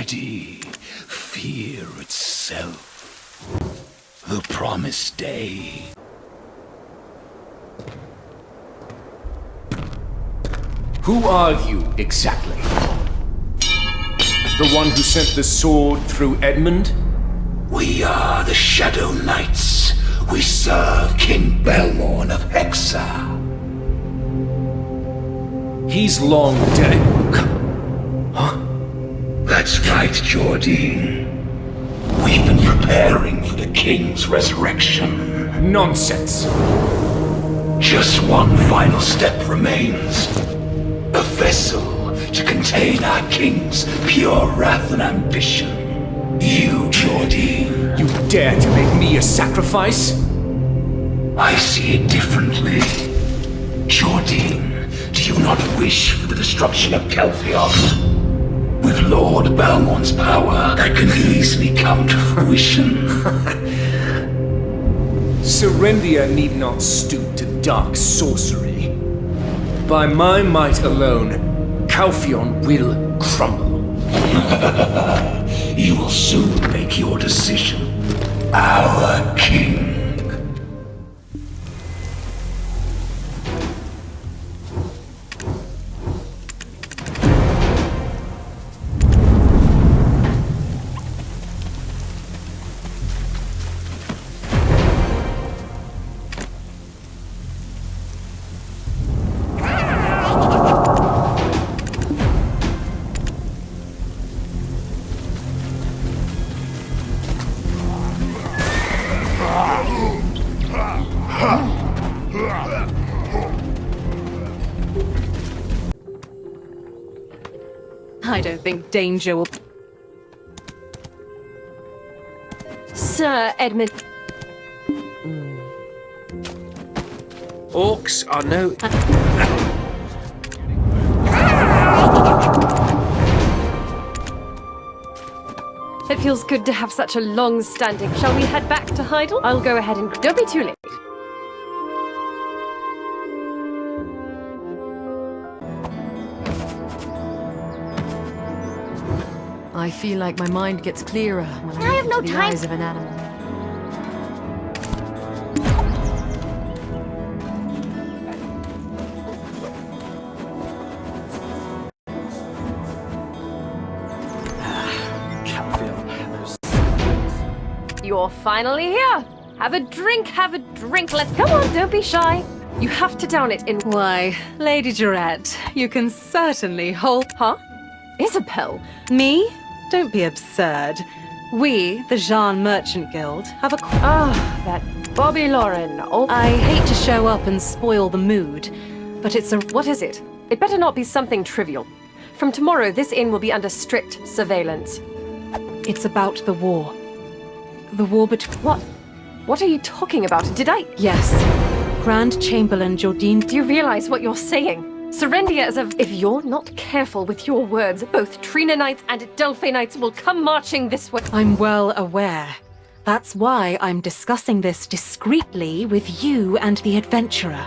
already fear itself. The promised day. Who are you, exactly? The one who sent the sword through Edmund? We are the Shadow Knights. We serve King Belmorn of Hexa. He's long dead. Huh? That's right, Jordine. We've been preparing for the King's resurrection. Nonsense. Just one final step remains. A vessel to contain our King's pure wrath and ambition. You, Jordine. You dare to make me a sacrifice? I see it differently. Jordine, do you not wish for the destruction of Caltheon? With Lord Balmorn's power, that can easily come to fruition. Serendia need not stoop to dark sorcery. By my might alone, Caltheon will crumble. You will soon make your decision. Our king. I don't think danger will... Sir Edmund... Orcs are no... It feels good to have such a long-standing... Shall we head back to Heidel? I'll go ahead and... Don't be too late. I feel like my mind gets clearer when I have look no into the time. eyes of an animal. You're finally here! Have a drink, Let's... Come on, don't be shy. You have to down it in... Why, Lady Durette, you can certainly hold... Huh? Isabel? Me? Don't be absurd. We, the Jean Merchant Guild, have a... Ah, that Bobby Lauren. Oh, I hate to show up and spoil the mood, but it's a... what is it? It better not be something trivial. From tomorrow, this inn will be under strict surveillance. It's about the war. The war between... What? What are you talking about? Did I... Yes. Grand Chamberlain Jordine... Do you realize what you're saying? Serendia is a... If you're not careful with your words, both Trina Knights and Delphi Knights will come marching this way. I'm well aware. That's why I'm discussing this discreetly with you and the adventurer.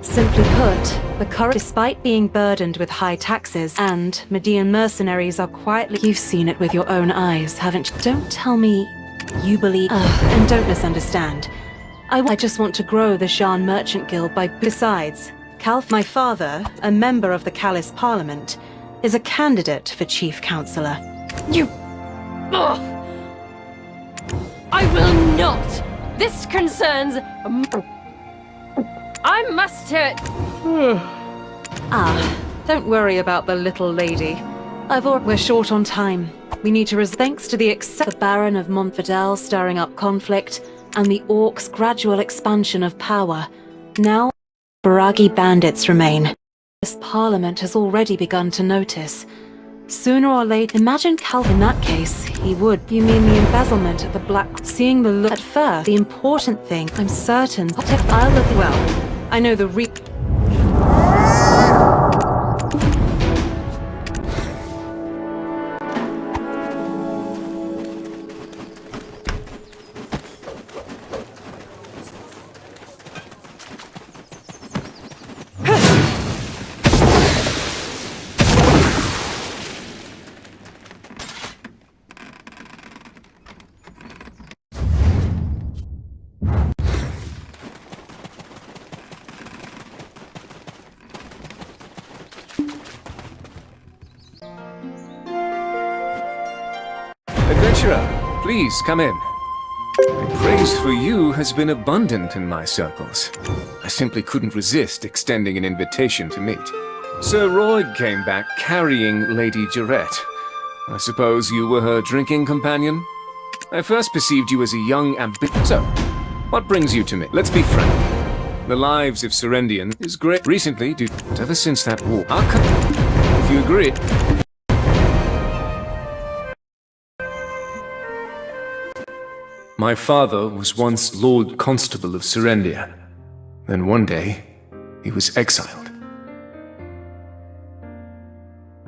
Simply put, the current, despite being burdened with high taxes, and Median mercenaries are quietly... You've seen it with your own eyes, haven't you? Don't tell me you believe... and don't misunderstand. I just want to grow the Jean Merchant Guild by... Besides, my father, a member of the Callis Parliament, is a candidate for Chief Counselor. You... Ugh. I will not! This concerns... I must hear it. Don't worry about the little lady. We're short on time. We need to thanks to the Baron of Montfidel stirring up conflict, and the Orcs' gradual expansion of power. Now, Baragi bandits remain. This Parliament has already begun to notice. Sooner or later, imagine in that case, he would. You mean the embezzlement at the Black... Seeing the look at first, the important thing, I'm certain... I'll look... Well, I know the Adventurer, please come in. The praise for you has been abundant in my circles. I simply couldn't resist extending an invitation to meet. Sir Royd came back carrying Lady Jarette. I suppose you were her drinking companion? I first perceived you as a young So, what brings you to me? Let's be frank. The lives of Serendian is great. Recently, ever since that war, if you agree. My father was once Lord Constable of Serendia. Then one day, he was exiled.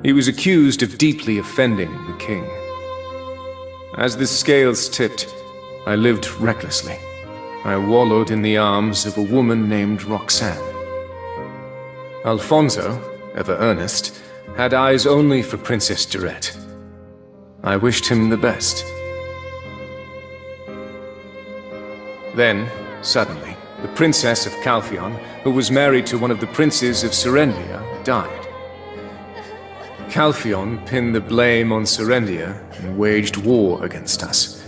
He was accused of deeply offending the king. As the scales tipped, I lived recklessly. I wallowed in the arms of a woman named Roxanne. Alfonso, ever earnest, had eyes only for Princess Jarette. I wished him the best. Then, suddenly, the Princess of Calphion, who was married to one of the princes of Serendia, died. Calphion pinned the blame on Serendia and waged war against us.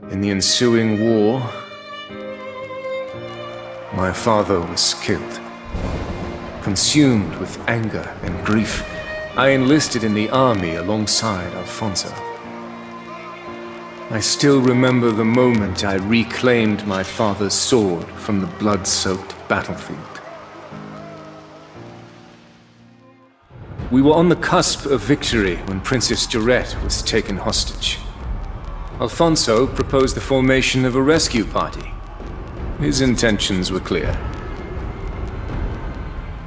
In the ensuing war, my father was killed. Consumed with anger and grief, I enlisted in the army alongside Alfonso. I still remember the moment I reclaimed my father's sword from the blood-soaked battlefield. We were on the cusp of victory when Princess Jarette was taken hostage. Alfonso proposed the formation of a rescue party. His intentions were clear.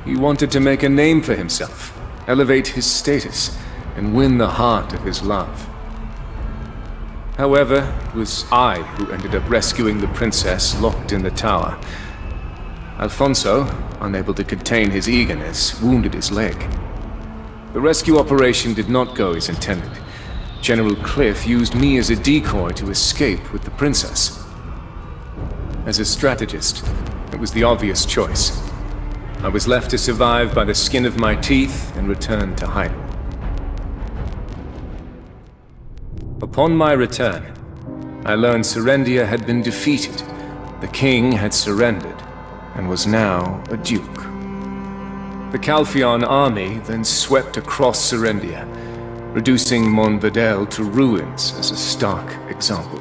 He wanted to make a name for himself, elevate his status, and win the heart of his love. However, it was I who ended up rescuing the princess locked in the tower. Alfonso, unable to contain his eagerness, wounded his leg. The rescue operation did not go as intended. General Cliff used me as a decoy to escape with the princess. As a strategist, it was the obvious choice. I was left to survive by the skin of my teeth and return to hiding. Upon my return, I learned Serendia had been defeated. The king had surrendered and was now a duke. The Calphion army then swept across Serendia, reducing Monvedel to ruins as a stark example.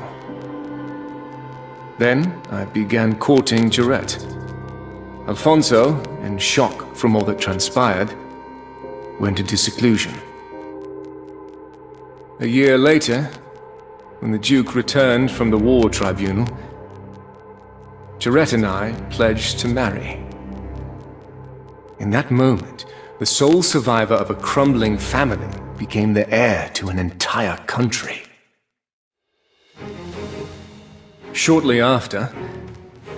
Then I began courting Jarette. Alfonso, in shock from all that transpired, went into seclusion. A year later, when the Duke returned from the war tribunal, Jarette and I pledged to marry. In that moment, the sole survivor of a crumbling family became the heir to an entire country. Shortly after,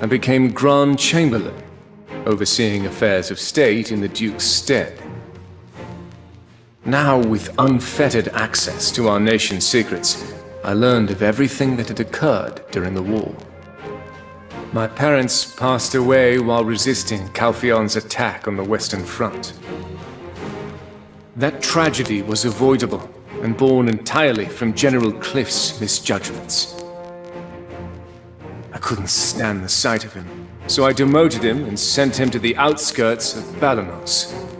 I became Grand Chamberlain, overseeing affairs of state in the Duke's stead. Now, with unfettered access to our nation's secrets, I learned of everything that had occurred during the war. My parents passed away while resisting Calphion's attack on the Western Front. That tragedy was avoidable and born entirely from General Cliff's misjudgments. I couldn't stand the sight of him, so I demoted him and sent him to the outskirts of Balanos.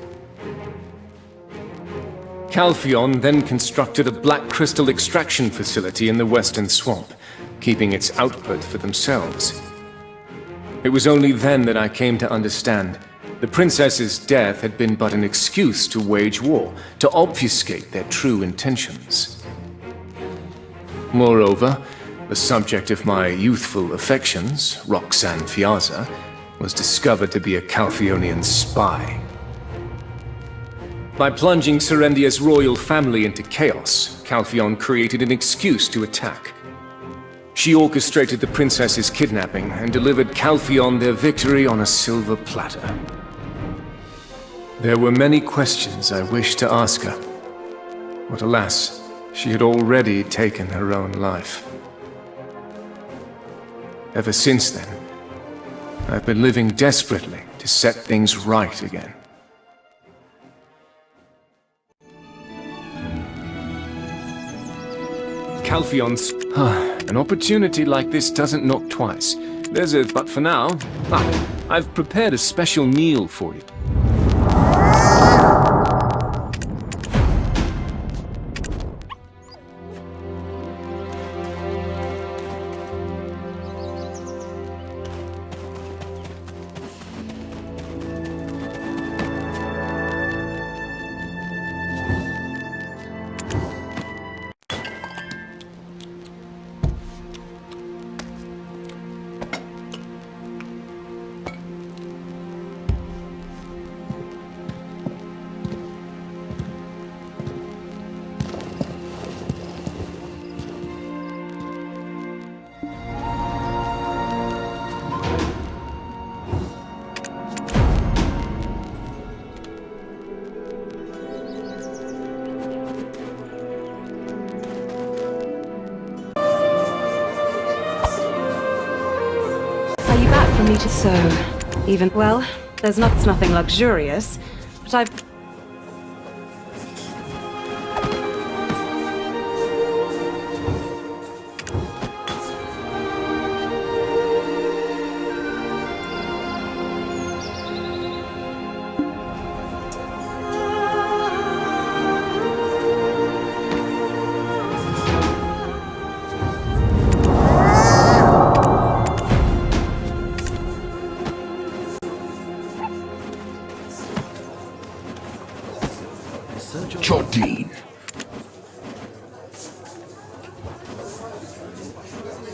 Calphion then constructed a black crystal extraction facility in the Western Swamp, keeping its output for themselves. It was only then that I came to understand the princess's death had been but an excuse to wage war, to obfuscate their true intentions. Moreover, the subject of my youthful affections, Roxanne Fiaza, was discovered to be a Calphionian spy. By plunging Serendia's royal family into chaos, Calphion created an excuse to attack. She orchestrated the princess's kidnapping and delivered Calphion their victory on a silver platter. There were many questions I wished to ask her, but alas, she had already taken her own life. Ever since then, I've been living desperately to set things right again. Calphion's... An opportunity like this doesn't knock twice. But for now, I've prepared a special meal for you. For me to sew. Well, there's nothing luxurious, but I've... Jordine.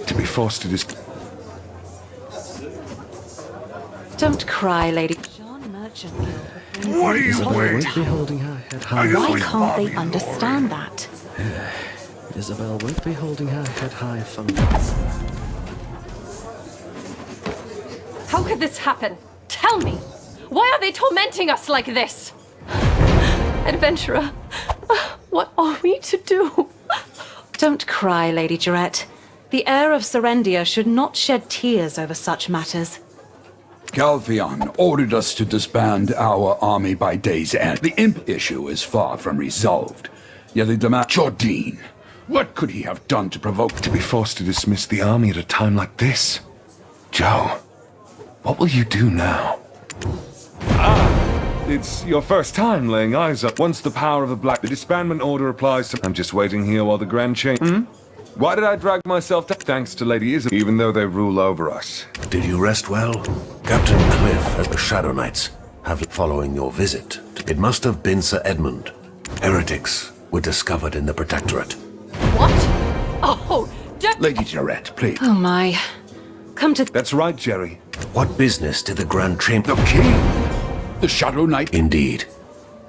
To be forced to this. Don't cry, Lady. John Merchant. What are you waiting? Be holding her head high. Why can't they understand that? Isabel won't be holding her head high for me. How could this happen? Tell me! Why are they tormenting us like this? Adventurer, what are we to do? Don't cry, Lady Jarrett. The heir of Serendia should not shed tears over such matters. Calphion ordered us to disband our army by day's end. The imp issue is far from resolved. Yet they demand... Jordine, what could he have done to provoke... To be forced to dismiss the army at a time like this? Joe, what will you do now? It's your first time laying eyes up. Once the power of the disbandment order applies to... I'm just waiting here while the Grand Chain... Why did I drag myself down? Thanks to Lady Isabel, even though they rule over us. Did you rest well? Captain Cliff and the Shadow Knights have following your visit. It must have been Sir Edmund. Heretics were discovered in the Protectorate. What? Oh, Lady Jarrett, please. Oh my. Come to... That's right, Jerry. What business did the Grand Chamber... The King! The Shadow Knight... Indeed.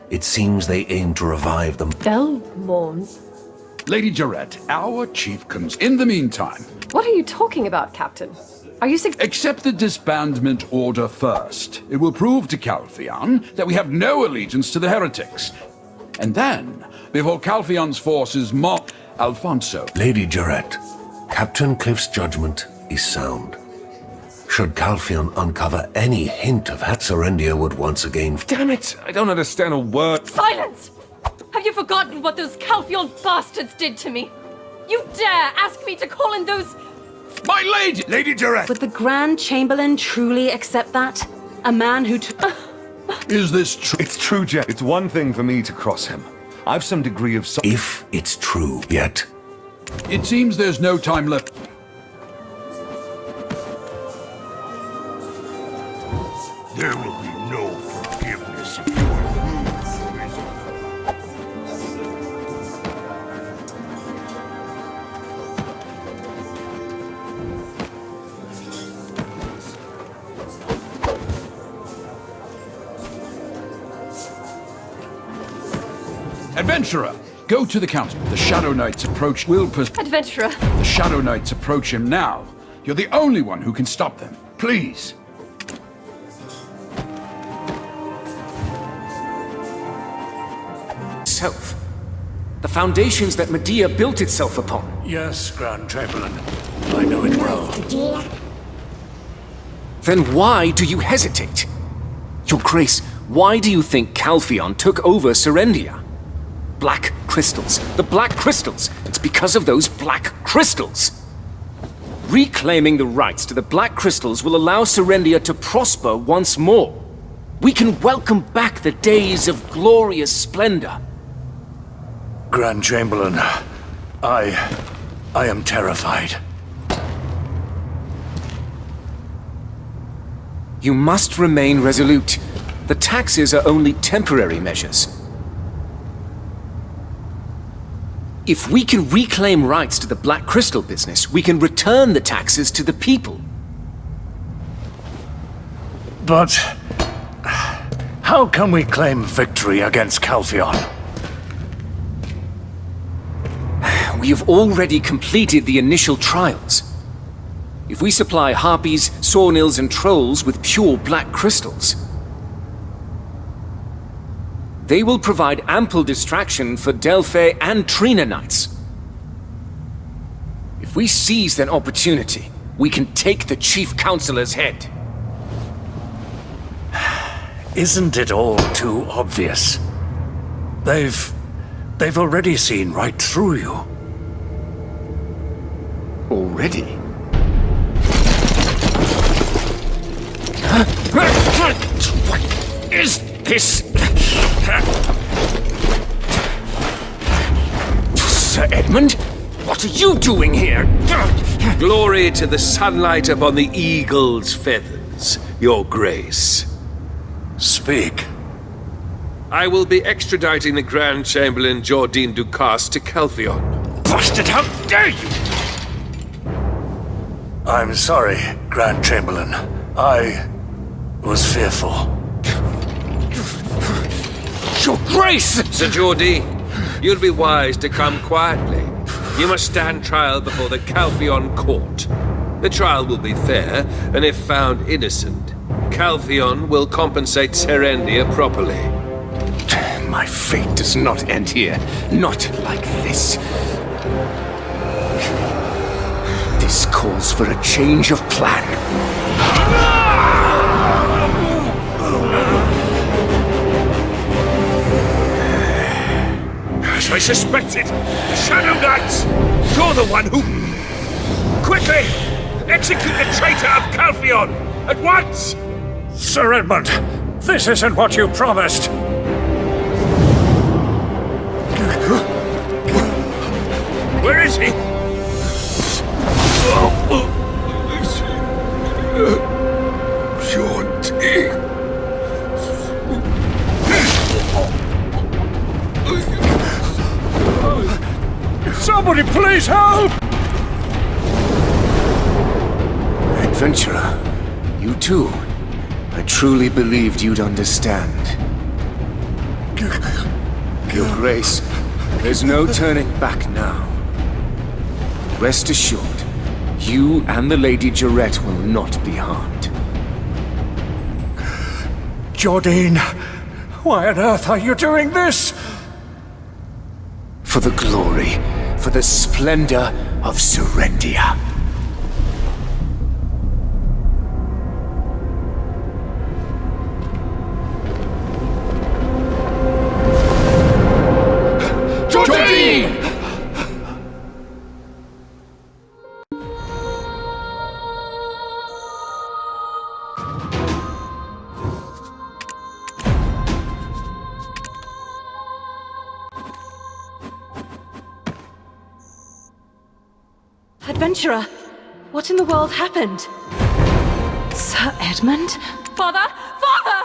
It seems they aim to revive them. Belmont. Lady Jarrett, our chief comes... In the meantime... What are you talking about, Captain? Are you Accept the disbandment order first. It will prove to Calphion that we have no allegiance to the heretics. And then, before Calphion's forces mock Alfonso... Lady Jarrett, Captain Cliff's judgment is sound. Should Calphion uncover any hint of what Serendia would once again... Damn it! I don't understand a word. Silence! Have you forgotten what those Calphion bastards did to me? You dare ask me to call in those... My lady! Lady Jarrett! Would the Grand Chamberlain truly accept that? A man who... Is this true? It's true, Jet. It's one thing for me to cross him. I've some degree of... If it's true, yet... It seems there's no time left. There will be no forgiveness if you are Adventurer, go to the council. The Shadow Knights approach Adventurer. The Shadow Knights approach him now. You're the only one who can stop them. Please. Self. The foundations that Medea built itself upon. Yes, Grand Chamberlain. I know it well. Then why do you hesitate? Your Grace, why do you think Calphion took over Serendia? Black crystals. The black crystals! It's because of those black crystals! Reclaiming the rights to the black crystals will allow Serendia to prosper once more. We can welcome back the days of glorious splendor. Grand Chamberlain, I am terrified. You must remain resolute. The taxes are only temporary measures. If we can reclaim rights to the Black Crystal business, we can return the taxes to the people. But how can we claim victory against Calpheon? We have already completed the initial trials. If we supply harpies, sawnills, and trolls with pure black crystals, they will provide ample distraction for Delphi and Trina Knights. If we seize an opportunity, we can take the Chief Counselor's head. Isn't it all too obvious? They've already seen right through you. Already? What is this? Sir Edmund? What are you doing here? Glory to the sunlight upon the eagle's feathers, Your Grace. Speak. I will be extraditing the Grand Chamberlain Jordine Ducasse to Calpheon. Bastard, how dare you! I'm sorry, Grand Chamberlain. I was fearful. Your Grace! Sir Jordine, you'd be wise to come quietly. You must stand trial before the Calpheon court. The trial will be fair, and if found innocent, Calpheon will compensate Serendia properly. My fate does not end here. Not like this. This calls for a change of plan. As I suspected, Shadow Knights! You're the one who... Quickly! Execute the traitor of Calpheon! At once! Sir Edmund, this isn't what you promised. Where is he? Jordine. Somebody please help! Adventurer, you too. I truly believed you'd understand. Your Grace, there's no turning back now. Rest assured, you and the Lady Jarette will not be harmed. Jordine, why on earth are you doing this? For the glory, for the splendor of Serendia. Adventurer, what in the world happened? Sir Edmund? Father! Father!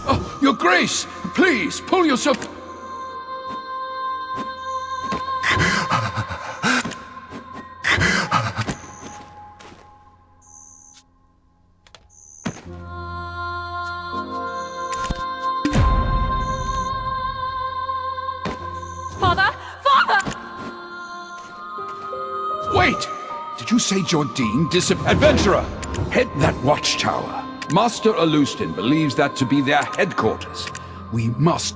Oh, Your Grace, please, pull yourself... Father! Father! Wait! Did you say Jordine Adventurer, head that watchtower. Master Alustin believes that to be their headquarters. We must...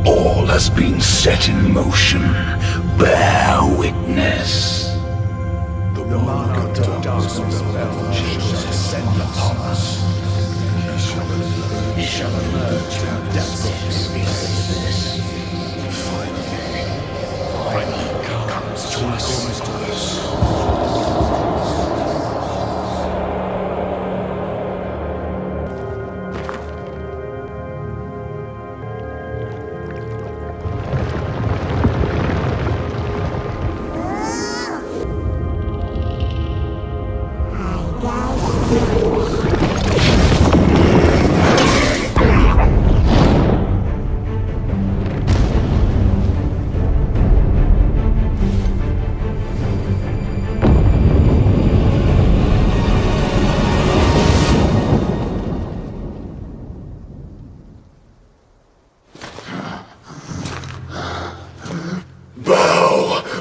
All has been set in motion. Bear witness. The mark of darkness shall descend upon us. He shall emerge from the depths of this. Finally comes to us.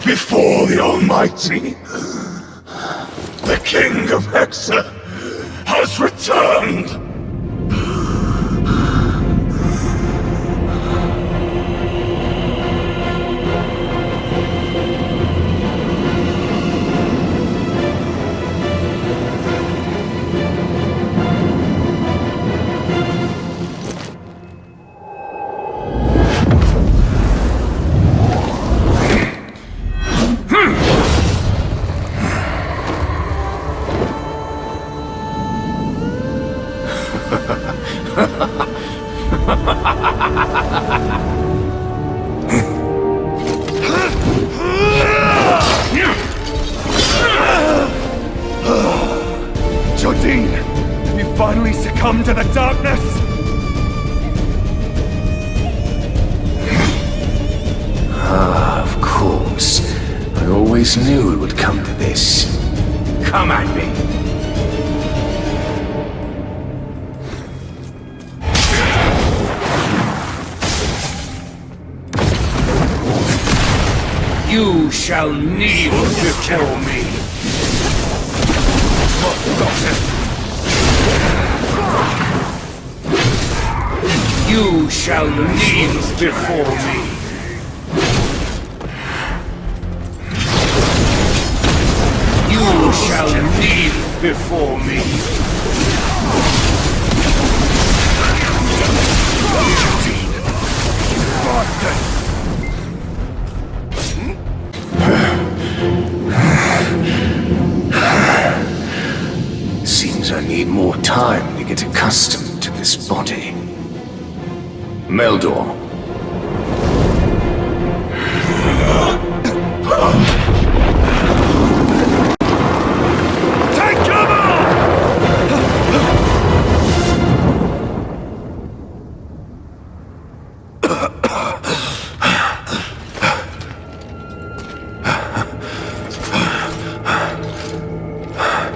Before the Almighty, the King of Hexa has returned! Jardine, have you finally succumbed to the darkness? Ah, of course. I always knew it would come to this. Come at me. You shall kneel before me. You shall kneel before me. You shall kneel before me. Seems I need more time to get accustomed to this body. Meldor. Take cover!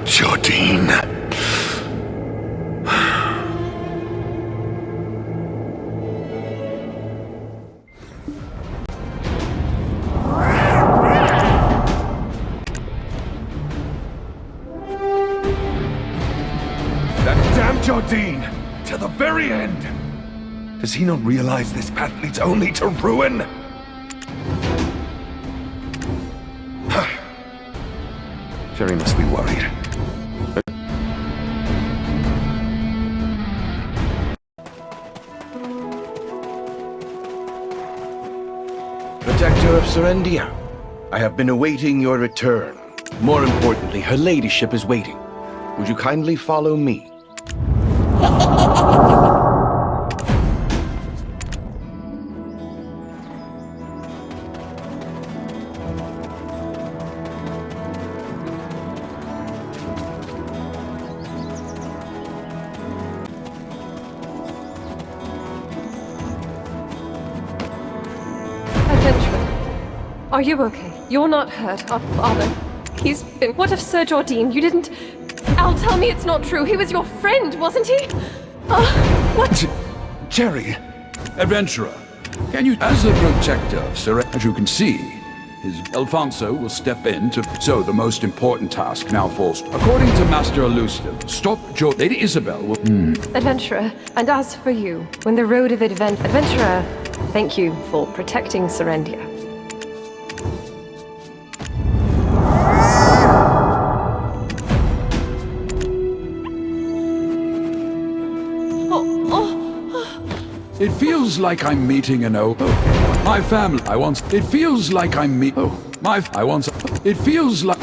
Jardine. That damn Jardine! To the very end! Does he not realize this path leads only to ruin? Jerry must be worried. Protector of Serendia, I have been awaiting your return. More importantly, her ladyship is waiting. Would you kindly follow me? Adventurer, are you okay? You're not hurt, are they? He's been... What of Sir Jardine? You didn't... Al, tell me it's not true. He was your friend, wasn't he? What? Jerry! Adventurer, can you... As the protector of As you can see, His Alfonso will step in to... So the most important task now falls... According to Master Elusive, stop Lady Isabel will... Adventurer, and as for you, when the road of Adventurer, thank you for protecting Serendia. It feels like I'm meeting an my family. It feels like I'm It feels like...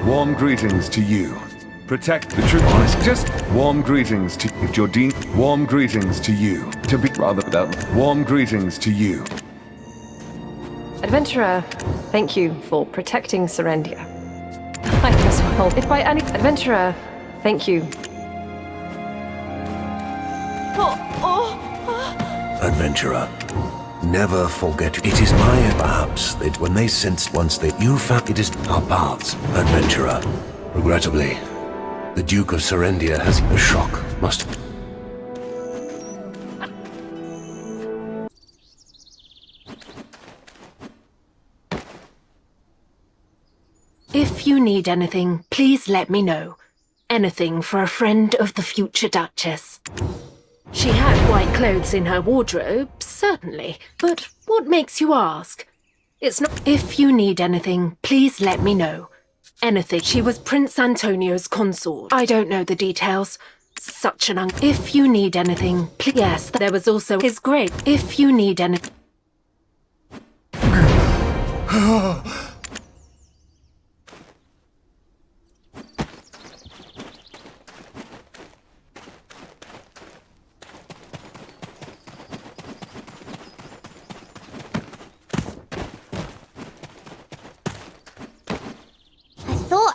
Warm greetings to you. Protect the truth. Honest. Just warm greetings to Jordine. Warm greetings to you. To be rather that. Warm greetings to you. Adventurer, thank you for protecting Serendia. Might as well. If by any... Adventurer, thank you. Adventurer, never forget. It is my perhaps that when they sense once that you found it is our paths. Adventurer, regrettably, the Duke of Serendia has a shock. Must... If you need anything, please let me know. Anything for a friend of the future Duchess. She had white clothes in her wardrobe, certainly. But what makes you ask? It's not... If you need anything, please let me know. Anything. She was Prince Antonio's consort. I don't know the details. Such an If you need anything, please... Yes, there was also his grave. If you need anything...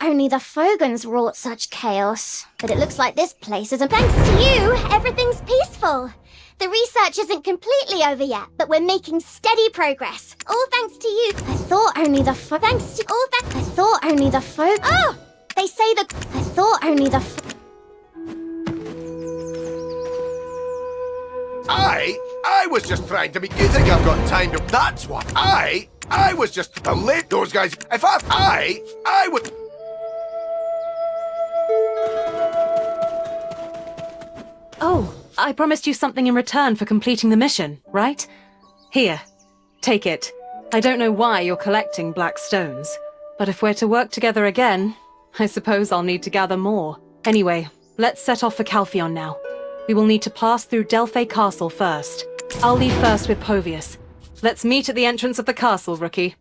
Only the Fogans wrought such chaos. But it looks like this place isn't. Thanks to you, everything's peaceful. The research isn't completely over yet, but we're making steady progress. All thanks to you. I thought only the Thanks to all that. I thought only the Oh! They say the... I thought only the I was just trying to be... You think I've got time to... That's what... I was just... to let those guys... If I would... Oh, I promised you something in return for completing the mission, right? Here, take it. I don't know why you're collecting black stones, but if we're to work together again, I suppose I'll need to gather more. Anyway, let's set off for Calpheon now. We will need to pass through Delphi Castle first. I'll leave first with Povius. Let's meet at the entrance of the castle, rookie.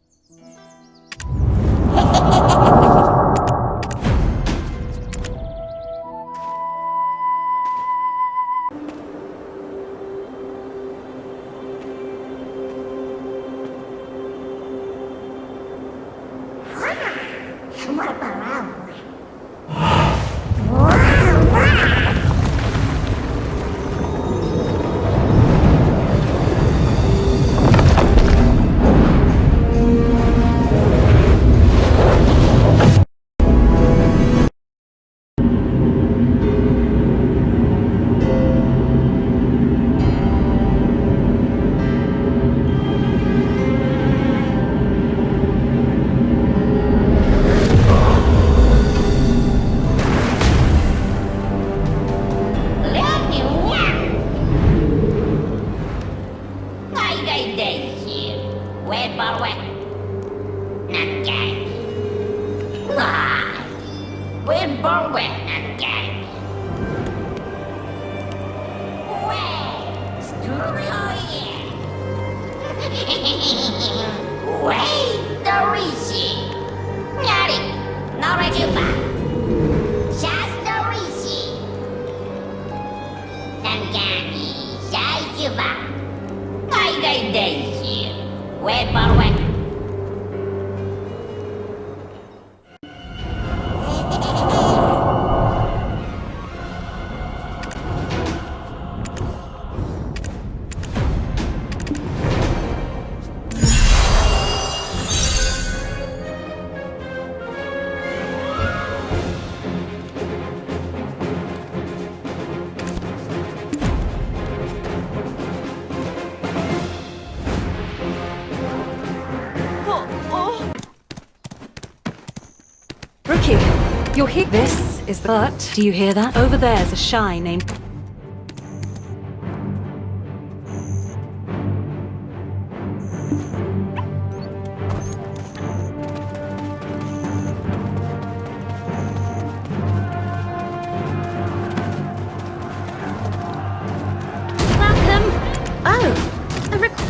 here. This is the... But, do you hear that? Over there's a shy named...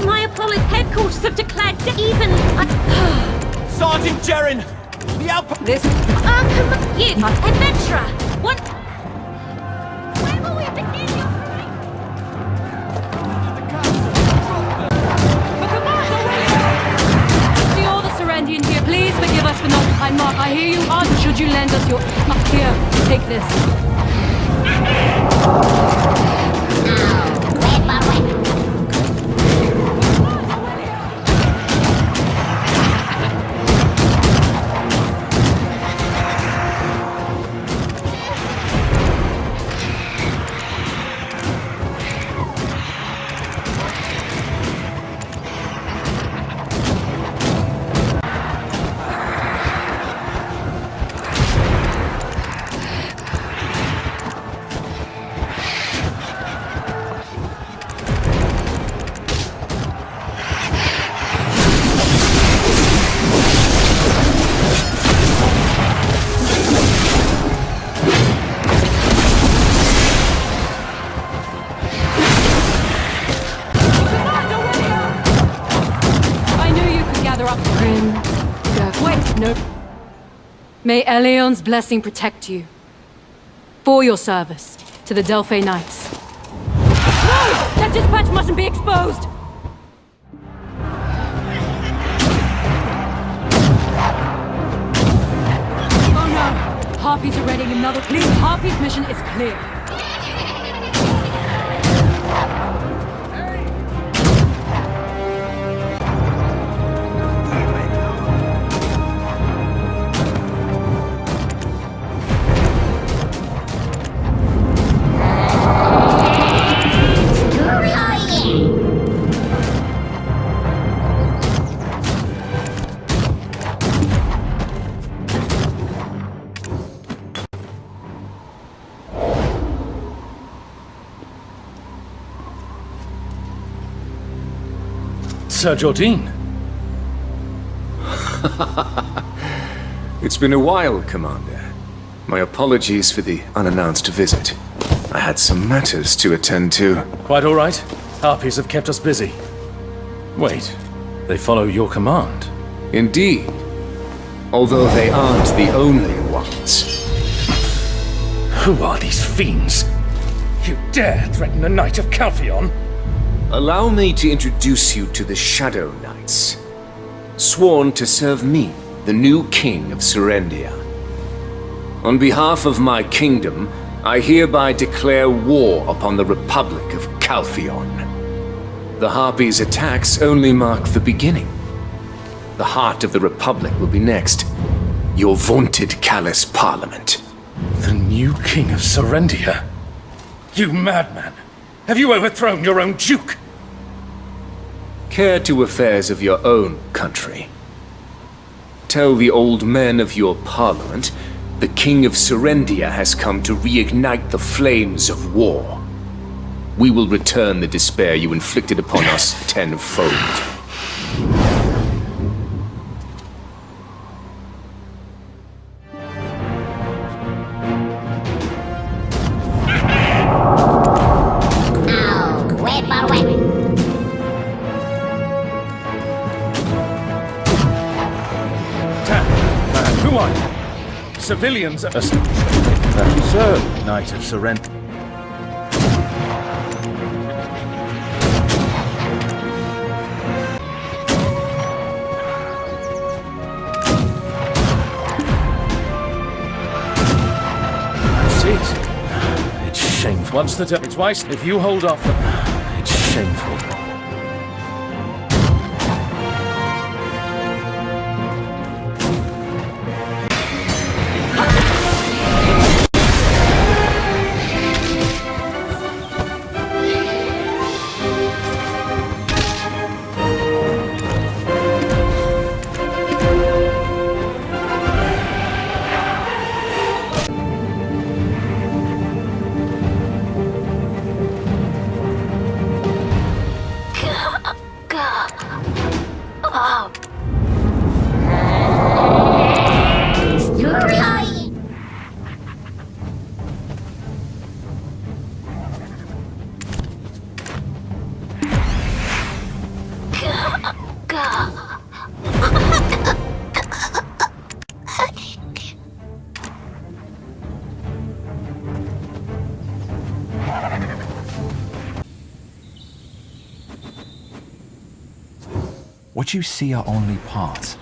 My Apollo headquarters have declared even... Sergeant Jerin! The outpost... This... come you, adventurer! What... Where will we begin your... See all the Serendian here, please forgive us for not behind Mark. I hear you ask, should you lend us your... Here, take this. Wait, no. May Eleon's blessing protect you. For your service to the Delphi Knights. No! That dispatch mustn't be exposed! Oh no! Harpies are readying another... Please, Harpy's mission is clear. Sir Jordine. It's been a while, Commander. My apologies for the unannounced visit. I had some matters to attend to. Quite all right. Harpies have kept us busy. Wait, they follow your command? Indeed. Although they aren't the only ones. Who are these fiends? You dare threaten the Knight of Calphion? Allow me to introduce you to the Shadow Knights, sworn to serve me, the new King of Serendia. On behalf of my kingdom, I hereby declare war upon the Republic of Calphion. The Harpies' attacks only mark the beginning. The heart of the Republic will be next. Your vaunted callous parliament. The new King of Serendia? You madman! Have you overthrown your own Duke? Care to affairs of your own country. Tell the old men of your parliament the King of Serendia has come to reignite the flames of war. We will return the despair you inflicted upon us tenfold. Who are you? Civilians are... So, Knight of Serendia. That's it. It's shameful. Once the... Twice, if you hold off... It's shameful. What you see are only parts.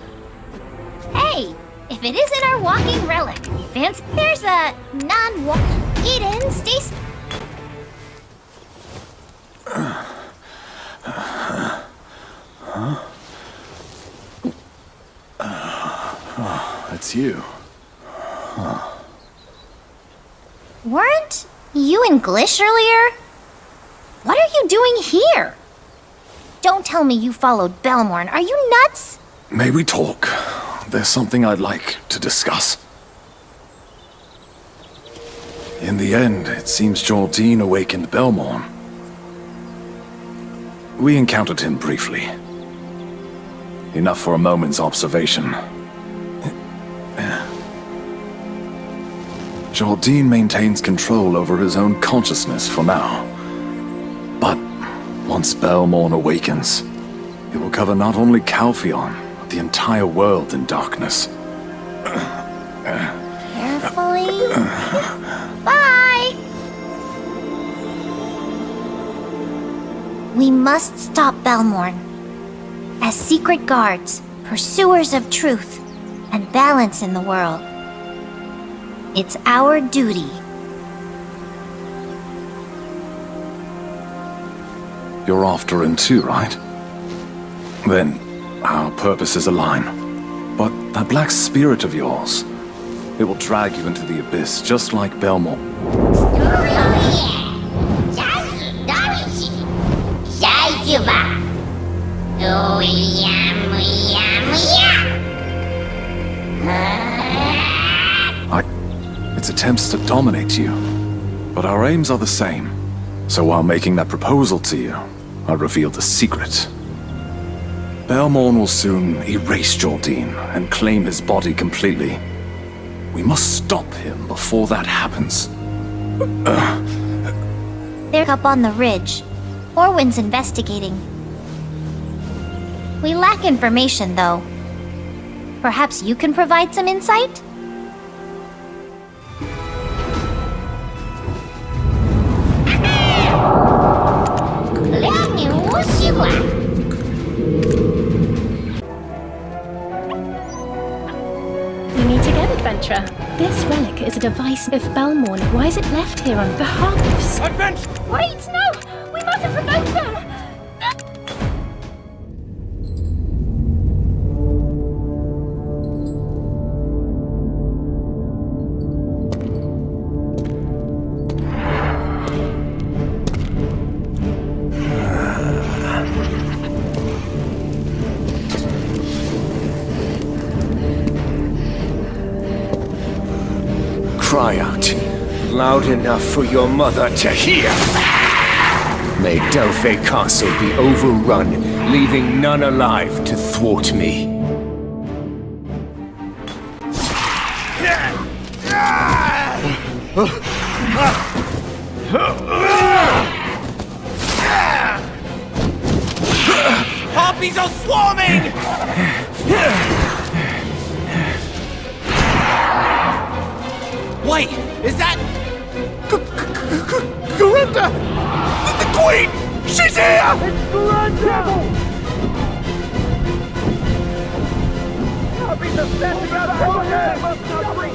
Hey, if it isn't our walking relic, Vance, there's a non-walking Eden Stacy. It's you. Weren't you in Glish earlier? What are you doing here? Don't tell me you followed Belmorn. Are you nuts? May we talk? There's something I'd like to discuss. In the end, it seems Jordine awakened Belmorn. We encountered him briefly. Enough for a moment's observation. Jordine maintains control over his own consciousness for now. But once Belmorn awakens, it will cover not only Calpheon, but the entire world in darkness. Carefully. Bye! We must stop Belmorn. As secret guards, pursuers of truth, and balance in the world. It's our duty. You're after him too, right? Then, our purposes align. But that black spirit of yours, it will drag you into the abyss, just like Belmorn. Its attempts to dominate you. But our aims are the same. So while making that proposal to you, I revealed a secret. Belmorn will soon erase Jordine and claim his body completely. We must stop him before that happens. They're up on the ridge. Orwin's investigating. We lack information, though. Perhaps you can provide some insight? We meet again, adventurer. This relic is a device of Belmorn. Why is it left here on the Harps? Wait, no! We mustn't provoke them! Cry out, loud enough for your mother to hear. May Delphi Castle be overrun, leaving none alive to thwart me. Harpies are swarming! Wait, is that... Garinda! The Queen! She's here! It's Garinda! Harpies are standing out must not bring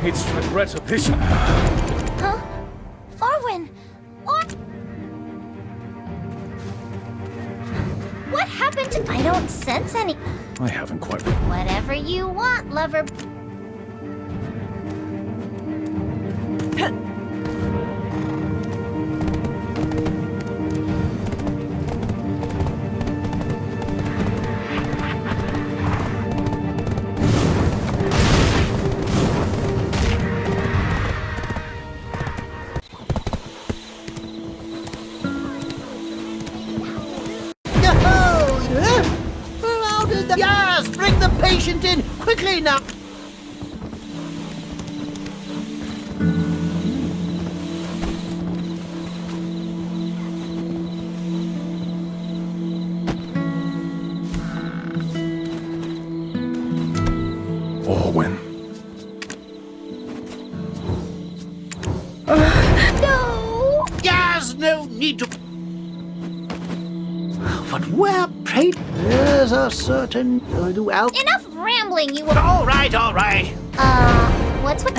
It's regrettable. This... Huh? Orwin! What happened to... I don't sense any... I haven't quite... Whatever you want, lover... Yes, bring the patient in quickly now. Orwin. No! Yes, no need to... But where, pray... There's a certain... Enough rambling, you... All right, all right. What's with...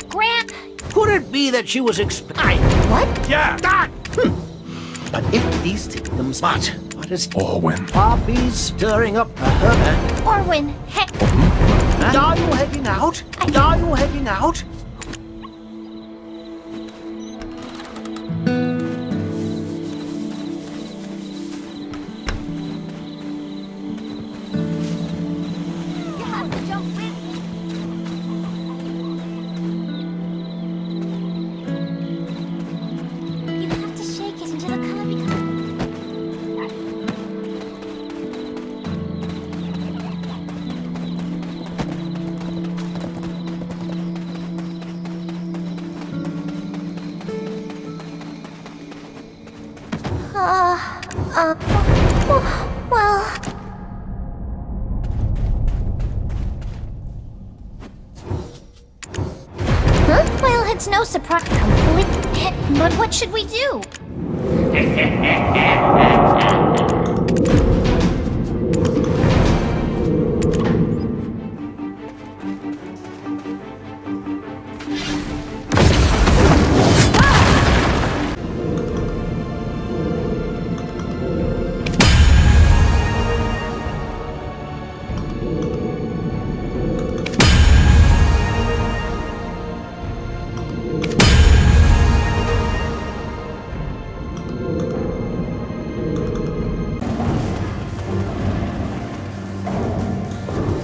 Grant... Could it be that she was What? Yeah. But if these symptoms... What is... Orwin. Harpies stirring up her... Orwin, heck... Are you heading out? Are you heading out? You have to jump with me. You have to shake it until the color becomes... well... Huh? Well, it's no surprise. But what should we do?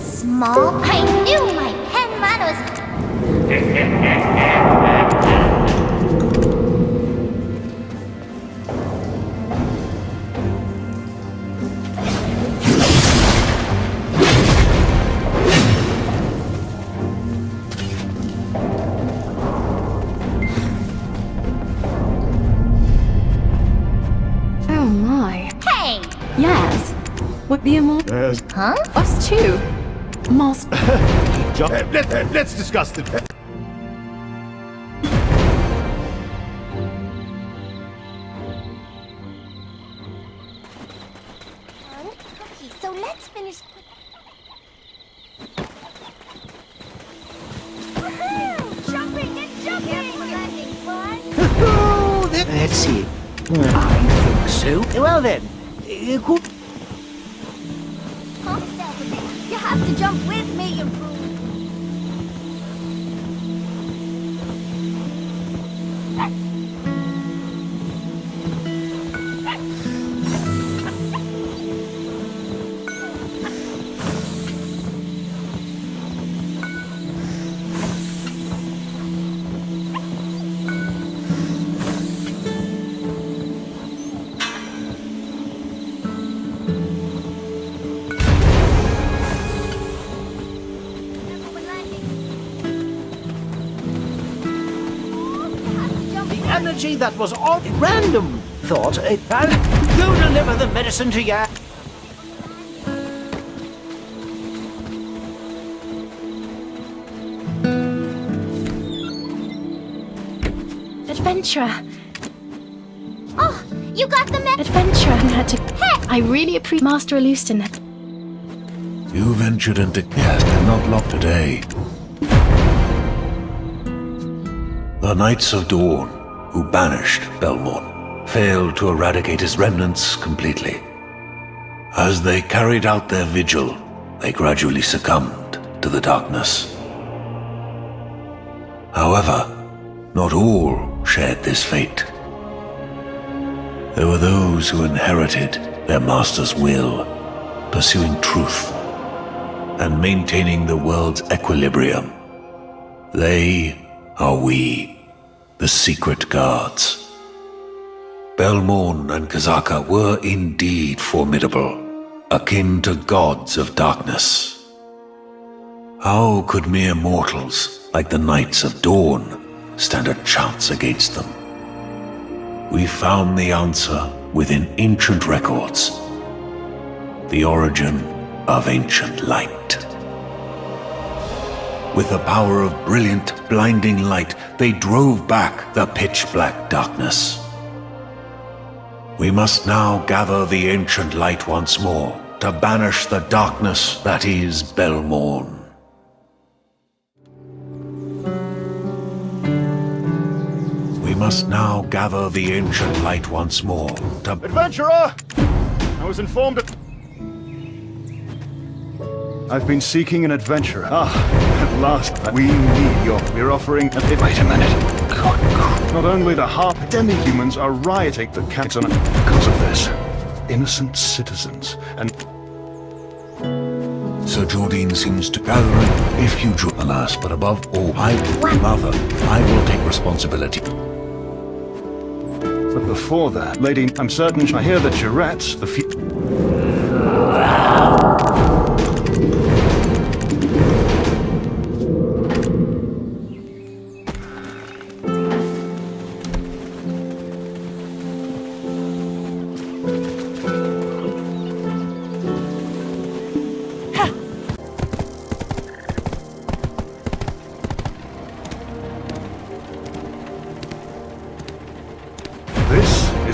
Small? I knew my pen man Oh my. Hey! Yes. Would be a more... Huh? Us too. Master... Let's discuss the... Okay, so let's finish... Woohoo! Jumping and jumping! Landing fun! Let's see. I think so. Well then, good. Calm yourself a bit. You have to jump with me, you fool. Energy that was all random. Thought it had. Go deliver the medicine to ya. Adventurer. Oh, you got the Adventurer had to... Hey! I really appreciate Master Alustin. You ventured into... Yes, they're not locked today. The Knights of Dawn, who banished Belmont, failed to eradicate his remnants completely. As they carried out their vigil, they gradually succumbed to the darkness. However, not all shared this fate. There were those who inherited their master's will, pursuing truth and maintaining the world's equilibrium. They are we, the Secret Guards. Belmorn and Kazaka were indeed formidable, akin to gods of darkness. How could mere mortals like the Knights of Dawn stand a chance against them? We found the answer within ancient records. The origin of ancient light. With the power of brilliant, blinding light, they drove back the pitch-black darkness. We must now gather the ancient light once more to banish the darkness that is Belmorn. We must now gather the ancient light once more to... Adventurer! I was informed of... I've been seeking an adventurer. At last, we need your... We're offering... Wait a minute. Not only the harp, demi-humans are rioting the cats on because of this. Innocent citizens, and... Sir Jordine seems to gather a future, alas, but above all, Mother, I will take responsibility. But before that, lady, I'm certain I hear that Juret's the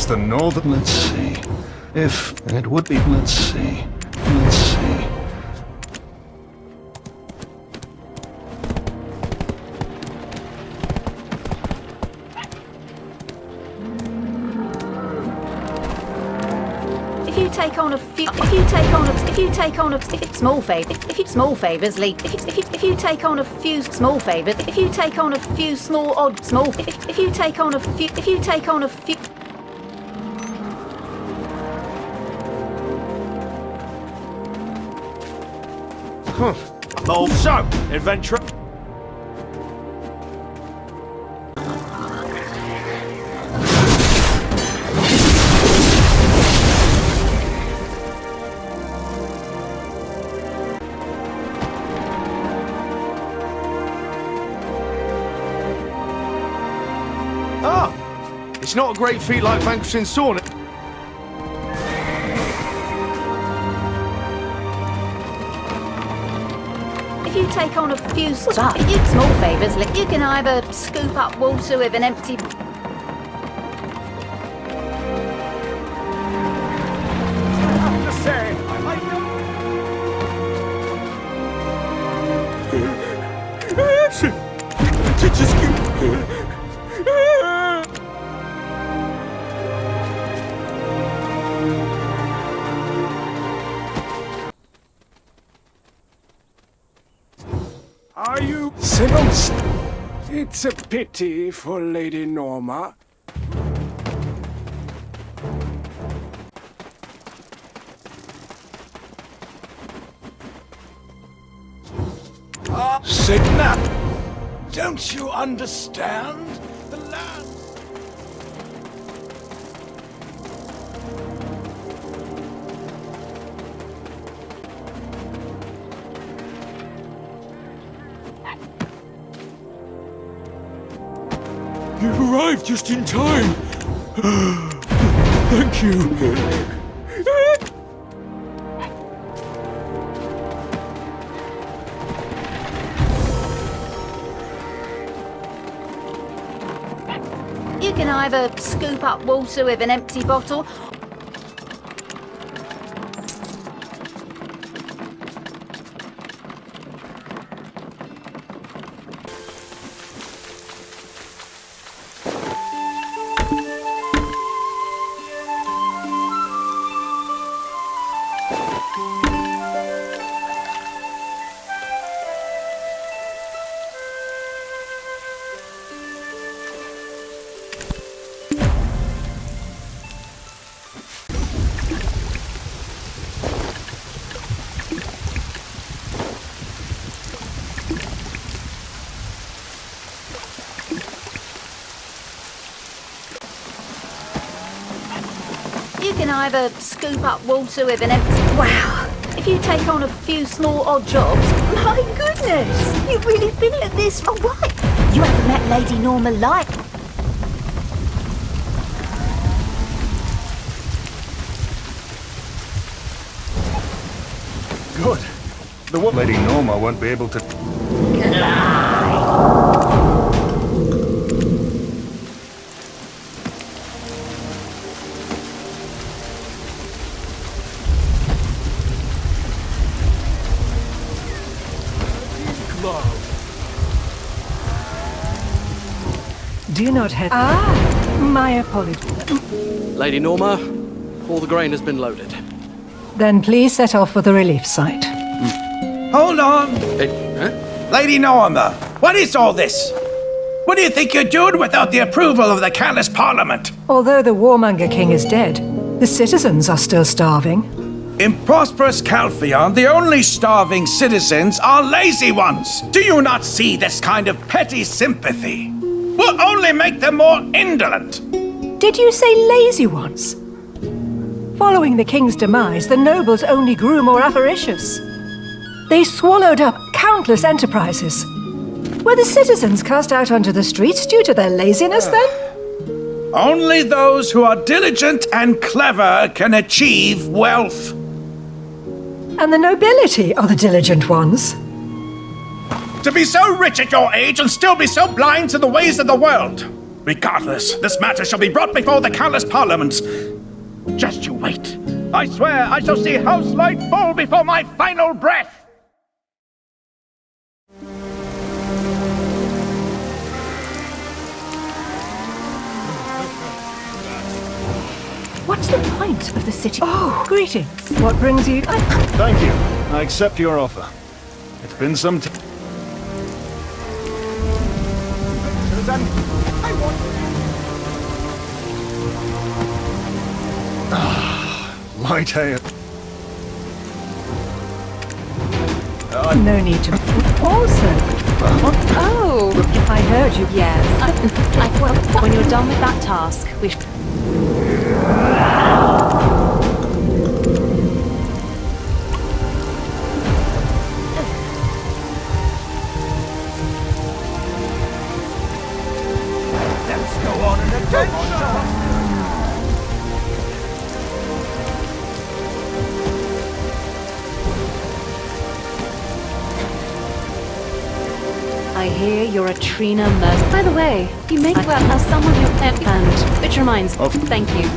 the northern... Let's see. If it would be... Let's see. Let's see. If you take on a few... small favors, if you take on a few small favors, if you take on a few small odd small... If you take on a few... So, adventurer. It's not a great feat like vanquishing Sorn. If you take on a few small favors, you can either scoop up water with an empty... Are you... Simmons? It's a pity for Lady Norma. Signa, don't you understand? The land... You've arrived just in time. Thank you. You can either scoop up water with an empty bottle. You can either scoop up water with an empty... Wow! If you take on a few small odd jobs... My goodness! You've really been at this for a while! You haven't met Lady Norma Light. Good. The Lady Norma won't be able to... Do not have... my apologies. Lady Norma, all the grain has been loaded. Then please set off for the relief site. Hold on! Lady Norma, what is all this? What do you think you're doing without the approval of the Callous Parliament? Although the Warmonger King is dead, the citizens are still starving. In prosperous Calpheon, the only starving citizens are lazy ones. Do you not see this kind of petty sympathy will only make them more indolent? Did you say lazy ones? Following the king's demise, the nobles only grew more avaricious. They swallowed up countless enterprises. Were the citizens cast out onto the streets due to their laziness, then? Only those who are diligent and clever can achieve wealth. And the nobility are the diligent ones. To be so rich at your age and still be so blind to the ways of the world. Regardless, this matter shall be brought before the Callous Parliaments. Just you wait. I swear I shall see House Light fall before my final breath. What's the point of the city? Oh, greetings. What brings you? Thank you. I accept your offer. It's been some time. Light ale. No need to. Also. Oh, I heard you. Yes. When you're done with that task, we should... Let's go on an adventure! I hear you're a Trina Mercer. By the way, you make well as someone you and which reminds me. Thank you.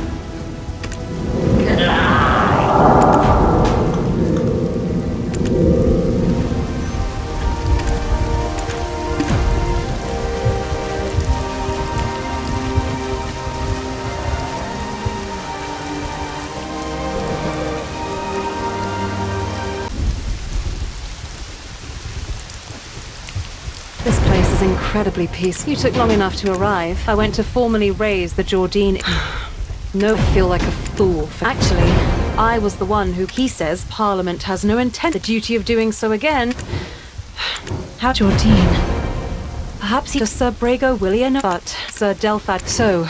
This place is incredibly peaceful. You took long enough to arrive. I went to formally raise the Jordine. No, I feel like a fool. Actually, I was the one who, he says, Parliament has no intent, the duty of doing so again. How Jordine? Perhaps he Sir Brago William, but Sir Delphad. So,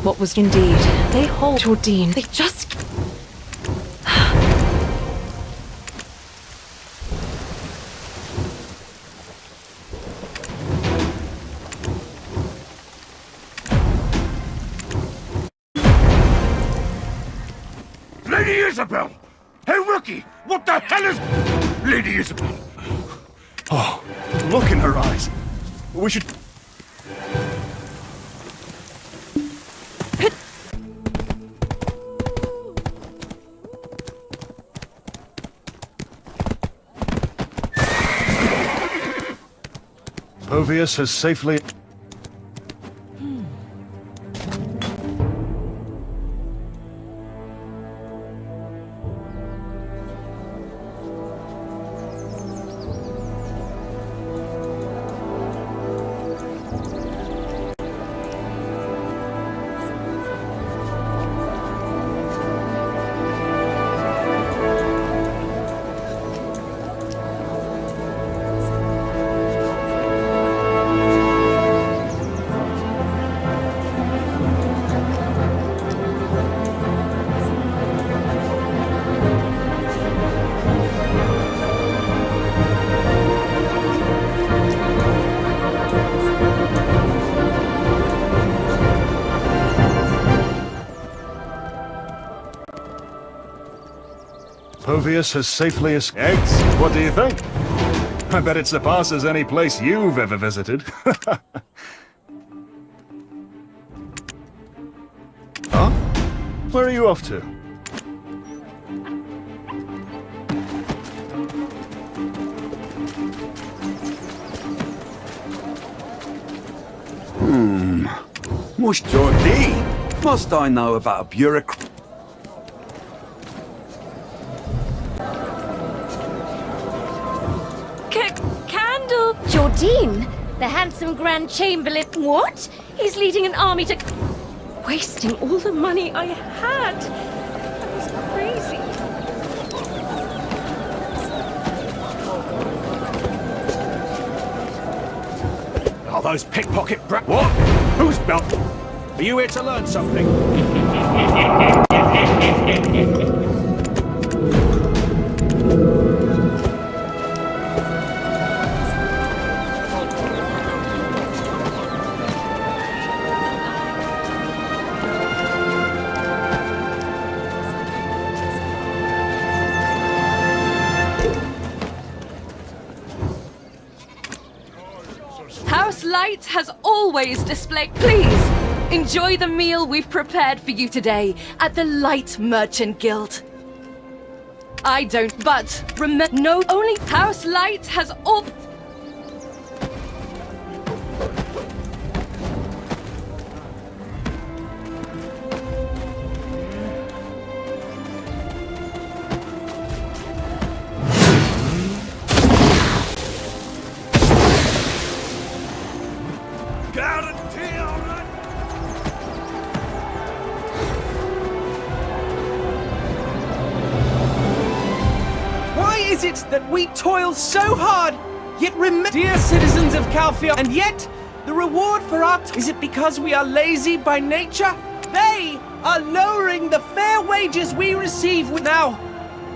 what was indeed? They hold Jordine. They just... Lady Isabel! Hey, rookie! What the hell is... Lady Isabel! Oh, look in her eyes. We should... Povius has safely... Jovius has safely escaped. Eggs, what do you think? I bet it surpasses any place you've ever visited. Huh? Where are you off to? Must Jordine? Must I know about a bureaucrat? Candle! Jordine, the handsome Grand Chamberlain. What? He's leading an army to... Wasting all the money I had. That was crazy. Are those pickpocket What? Who's belt? Are you here to learn something? House Light has always displayed... Please, enjoy the meal we've prepared for you today at the Light Merchant Guild. I don't, but remember, no, only House Light has all... Why is it that we toil so hard, yet dear citizens of Calfion, and yet the reward for our is it because we are lazy by nature? They are lowering the fair wages we receive now.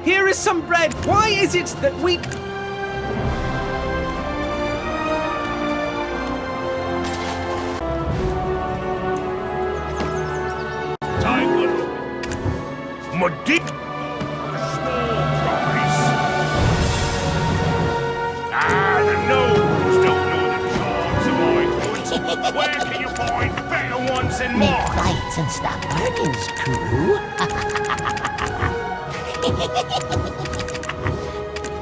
Here is some bread. Why is it that we... Deep. Small price. The nobles don't know the charms of my goods. Where can you find better ones than mine? Make flights and stop bargains, crew.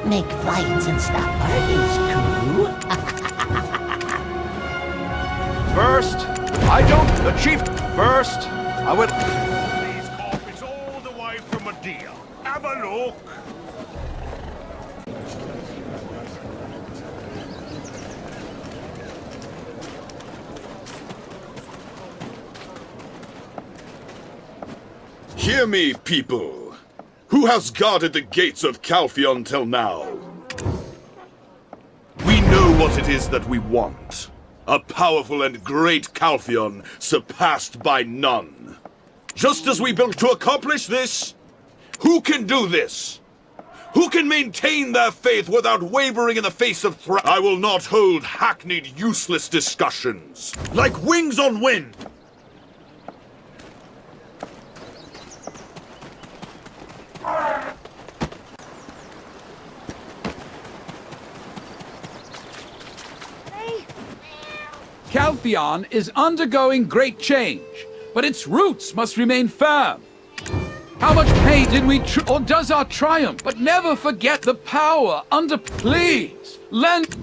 Make flights and stop bargains, crew. First, I don't... The chief... First, I would... Dear, have a look. Hear me, people. Who has guarded the gates of Calfion till now? We know what it is that we want. A powerful and great Calfion, surpassed by none. Just as we built to accomplish this, who can do this? Who can maintain their faith without wavering in the face of threat? I will not hold hackneyed, useless discussions. Like wings on wind! Calfion is undergoing great change, but its roots must remain firm. How much pain did we or does our triumph? But never forget the power under... Please, lend...